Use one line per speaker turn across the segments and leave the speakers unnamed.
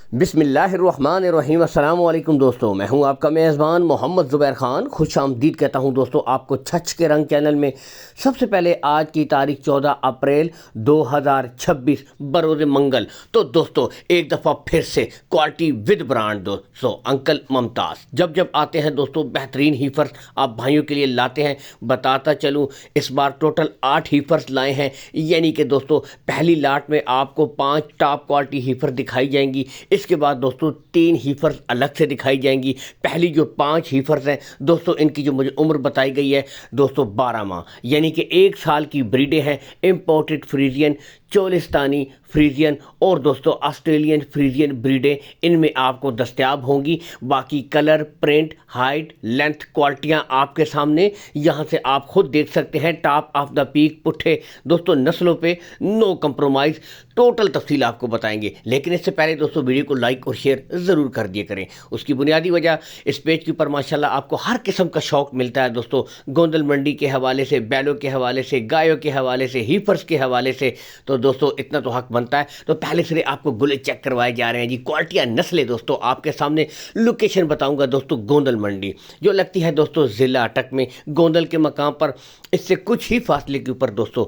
बिस्मिल्लाहिर्रहमानिर्रहीम। अस्सलाम वालेकुम दोस्तों, मैं हूं आपका मेज़बान मोहम्मद ज़ुबैर ख़ान। खुश आमदीद कहता हूं दोस्तों आपको छछ के रंग चैनल में। सबसे पहले आज की तारीख 14 अप्रैल 2026 बरोज़ मंगल। तो दोस्तों एक दफ़ा फिर से क्वालिटी विद ब्रांड दोस्तों अंकल मुमताज़ जब जब आते हैं दोस्तों बेहतरीन हीफर्स आप भाइयों के लिए लाते हैं। बताता चलूँ इस बार टोटल 8 हीफर्स लाए हैं, यानी कि दोस्तों पहली लाट में आपको 5 टॉप क्वालिटी हीफर दिखाई जाएंगी। इसके बाद दोस्तों 3 हीफर्स अलग से दिखाई जाएंगी। पहली जो 5 हीफर्स हैं दोस्तों इनकी जो मुझे उम्र बताई गई है दोस्तों 12 माह, यानी कि 1 साल की ब्रीडें हैं। इम्पोर्टेड फ्रीजियन, चोलिस्तानी फ्रीजियन और दोस्तों ऑस्ट्रेलियन फ्रीजियन ब्रीडें इनमें आपको दस्तयाब होंगी। बाकी कलर, प्रिंट, हाइट, लेंथ, क्वालिटियाँ आपके सामने यहाँ से आप खुद देख सकते हैं। टॉप ऑफ द पीक पुट्ठे दोस्तों नस्लों पे नो कंप्रोमाइज़, टोटल तफसील आपको बताएंगे। लेकिन इससे पहले दोस्तों वीडियो को लाइक और शेयर ज़रूर कर दिया करें। उसकी बुनियादी वजह इस पेज के ऊपर माशाल्लाह आपको हर किस्म का शौक़ मिलता है दोस्तों। गोंदल मंडी के हवाले से, बैलों के हवाले से, गायों के हवाले से, हीफर्स के हवाले से। तो दोस्तों इतना तो हक बनता है। तो पहले से आपको गुले चेक करवाए जा रहे हैं जी। क्वालिटियाँ नस्लें दोस्तों आपके सामने। लोकेशन बताऊंगा दोस्तों गोंदल मंडी जो लगती है दोस्तों ज़िला अटक में, गोंदल के मकाम पर इससे कुछ ही फासले के ऊपर दोस्तों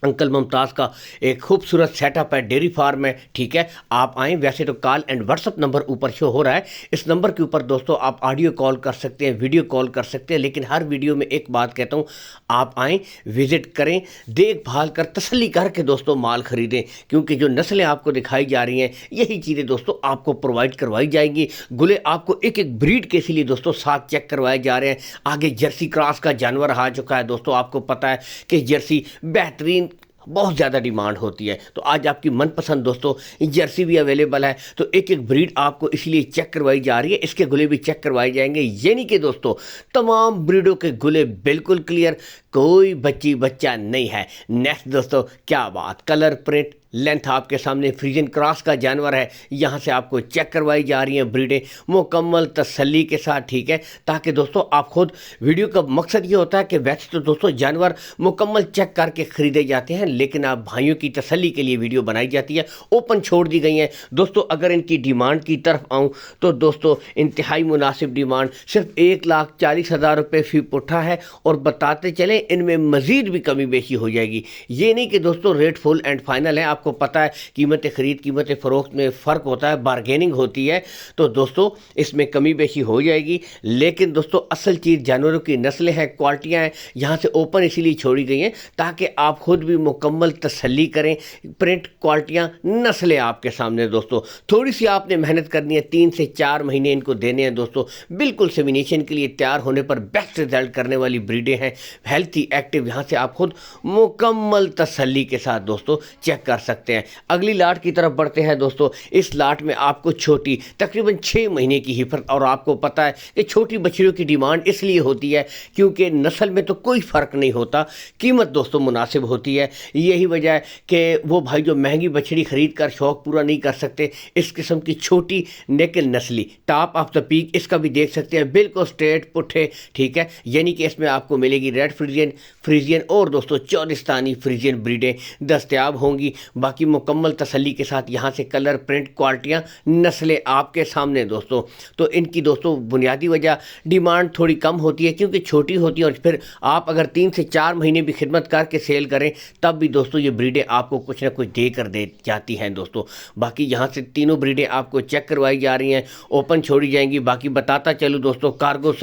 अंकल मुमताज़ का एक खूबसूरत सेटअप है, डेयरी फार्म है। ठीक है, आप आएँ। वैसे तो कॉल एंड व्हाट्सअप नंबर ऊपर शो हो रहा है। इस नंबर के ऊपर दोस्तों आप ऑडियो कॉल कर सकते हैं, वीडियो कॉल कर सकते हैं। लेकिन हर वीडियो में एक बात कहता हूँ, आप आएँ, विज़िट करें, देखभाल कर तसल्ली करके दोस्तों माल ख़रीदें, क्योंकि जो नस्लें आपको दिखाई जा रही हैं यही चीज़ें दोस्तों आपको प्रोवाइड करवाई जाएंगी। गुले आपको एक एक ब्रीड के इसीलिए दोस्तों साथ चेक करवाए जा रहे हैं। आगे जर्सी क्रॉस का जानवर आ चुका है दोस्तों। आपको पता है कि जर्सी बेहतरीन बहुत ज़्यादा डिमांड होती है। तो आज आपकी मनपसंद दोस्तों जर्सी भी अवेलेबल है। तो एक एक ब्रीड आपको इसलिए चेक करवाई जा रही है, इसके गुले भी चेक करवाए जाएंगे। यानी कि दोस्तों तमाम ब्रीडों के गुले बिल्कुल क्लियर, कोई बच्चा नहीं है। नेक्स्ट दोस्तों क्या बात, कलर, प्रिंट, लेंथ आपके सामने। फ्रीजियन क्रॉस का जानवर है, यहाँ से आपको चेक करवाई जा रही हैं ब्रीडें मुकम्मल तसल्ली के साथ। ठीक है, ताकि दोस्तों आप खुद, वीडियो का मकसद ये होता है कि वैसे तो दोस्तों जानवर मुकम्मल चेक करके ख़रीदे जाते हैं, लेकिन आप भाइयों की तसल्ली के लिए वीडियो बनाई जाती है, ओपन छोड़ दी गई हैं दोस्तों। अगर इनकी डिमांड की तरफ आऊँ तो दोस्तों इंतहाई मुनासिब डिमांड, सिर्फ 1,40,000 रुपये फ़ी पुट्ठा है। और बताते चलें इनमें मज़ीद भी कमी बेशी हो जाएगी। ये नहीं कि दोस्तों रेट फुल एंड फाइनल है। आपको पता है कीमत ख़रीद कीमत फ़रोख्त में फ़र्क होता है, बारगेनिंग होती है। तो दोस्तों इसमें कमी बेशी हो जाएगी। लेकिन दोस्तों असल चीज़ जानवरों की नस्लें हैं, क्वालिटियाँ हैं, यहाँ से ओपन इसीलिए छोड़ी गई हैं ताकि आप खुद भी मुकम्मल तसल्ली करें। प्रिंट, क्वालिटियाँ, नस्लें आपके सामने दोस्तों। थोड़ी सी आपने मेहनत करनी है, 3 से 4 महीने इनको देने हैं दोस्तों। बिल्कुल सेमिनेशन के लिए तैयार होने पर बेस्ट रिजल्ट करने वाली ब्रीडें हैं, हेल्थी एक्टिव। यहाँ से आप खुद मुकम्मल तसल्ली के साथ दोस्तों चेक कर सकते हैं। अगली लाट की तरफ बढ़ते हैं दोस्तों। इस लाट में आपको छोटी तकरीबन 6 महीने की हीफर, और आपको पता है कि छोटी बछड़ियों की डिमांड इसलिए होती है क्योंकि नस्ल में तो कोई फ़र्क नहीं होता, कीमत दोस्तों मुनासिब होती है। यही वजह है कि वो भाई जो महंगी बछड़ी ख़रीद कर शौक़ पूरा नहीं कर सकते, इस किस्म की छोटी नेकल नस्ली टॉप ऑफ द पीक इसका भी देख सकते हैं, बिल्कुल स्ट्रेट पुट्ठे। ठीक है, यानी कि इसमें आपको मिलेगी रेड फ्रीजियन और दोस्तों चौलिस्तानी फ्रीजियन ब्रीडें दस्तयाब होंगी। बाकी मुकम्मल तसल्ली के साथ यहाँ से कलर, प्रिंट, क्वालिटियाँ, नस्लें आपके सामने दोस्तों। तो इनकी दोस्तों बुनियादी वजह डिमांड थोड़ी कम होती है क्योंकि छोटी होती है, और फिर आप अगर 3 से 4 महीने भी खिदमत करके सेल करें तब भी दोस्तों ये ब्रीडें आपको कुछ ना कुछ दे कर दे जाती हैं दोस्तों। बाकी यहाँ से तीनों ब्रीडें आपको चेक करवाई जा रही हैं, ओपन छोड़ी जाएंगी। बाकी बताता चलूँ दोस्तों कार्गो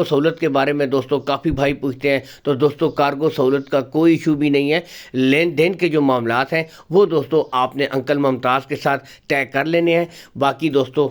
सहूलत के बारे में दोस्तों काफ़ी भाई पूछते हैं। तो दोस्तों कार्गो सहूलत का कोई इशू भी नहीं है। लेन देन के जो मामलात हैं वो दोस्तों आपने अंकल मुमताज़ के साथ तय कर लेने हैं। बाकी दोस्तों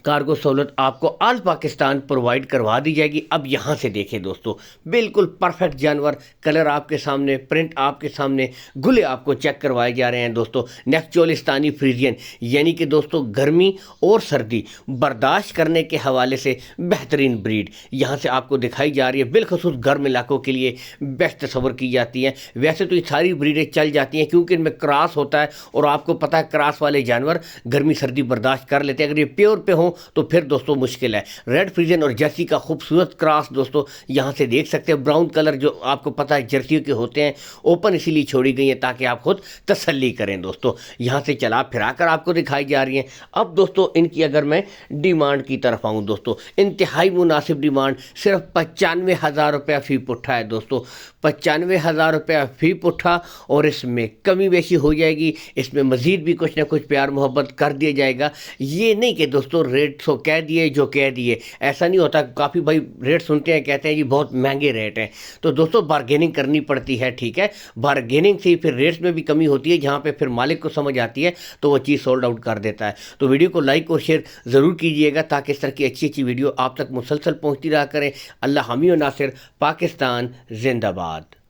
कार्गो सहूलत आपको ऑल पाकिस्तान प्रोवाइड करवा दी जाएगी। अब यहाँ से देखें दोस्तों, बिल्कुल परफेक्ट जानवर, कलर आपके सामने, प्रिंट आपके सामने, गुले आपको चेक करवाए जा रहे हैं दोस्तों। नेक्स्ट चोलिस्तानी फ्रीजियन, यानी कि दोस्तों गर्मी और सर्दी बर्दाश्त करने के हवाले से बेहतरीन ब्रीड यहाँ से आपको दिखाई जा रही है। बिलखसूस गर्म इलाकों के लिए बेस्ट तस्वर की जाती हैं। वैसे तो ये सारी ब्रीडें चल जाती हैं क्योंकि इनमें क्रॉस होता है, और आपको पता है क्रॉस वाले जानवर गर्मी सर्दी बर्दाश्त कर लेते हैं। अगर ये प्योर पे हों تو پھر دوستوں مشکل ہے۔ ریڈ فریزن اور جرسی کا خوبصورت کراس دوستوں یہاں سے دیکھ سکتے ہیں، براؤن کلر جو آپ کو پتہ ہے جرسیوں کے ہوتے ہیں اوپن اسی لیے چھوڑی گئی ہیں تاکہ آپ خود تسلی کریں دوستوں۔ یہاں سے چلا پھرا کر آپ کو دکھائی جا رہی ہیں۔ اب دوستوں ان کی اگر میں ڈیمانڈ کی طرف آؤں دوستوں، انتہائی مناسب ڈیمانڈ، صرف 95,000 روپیہ فی پٹھا ہے دوستوں، 95,000 روپیہ فی پٹھا، اور اس میں کمی بیشی ہو جائے گی، اس میں مزید بھی کچھ نہ کچھ پیار محبت کر دیا جائے گا۔ یہ نہیں کہ دوستوں ریٹ سو کہہ دیے جو کہہ دیے، ایسا نہیں ہوتا۔ کافی بھائی ریٹ سنتے ہیں کہتے ہیں جی بہت مہنگے ریٹ ہیں، تو دوستوں بارگیننگ کرنی پڑتی ہے، ٹھیک ہے، بارگیننگ سے ہی پھر ریٹس میں بھی کمی ہوتی ہے، جہاں پہ پھر مالک کو سمجھ آتی ہے تو وہ چیز سولڈ آؤٹ کر دیتا ہے۔ تو ویڈیو کو لائک اور شیئر ضرور کیجئے گا تاکہ اس طرح کی اچھی اچھی ویڈیو آپ تک مسلسل پہنچتی رہا کریں۔ اللہ حامی و ناصر، پاکستان زندہ باد۔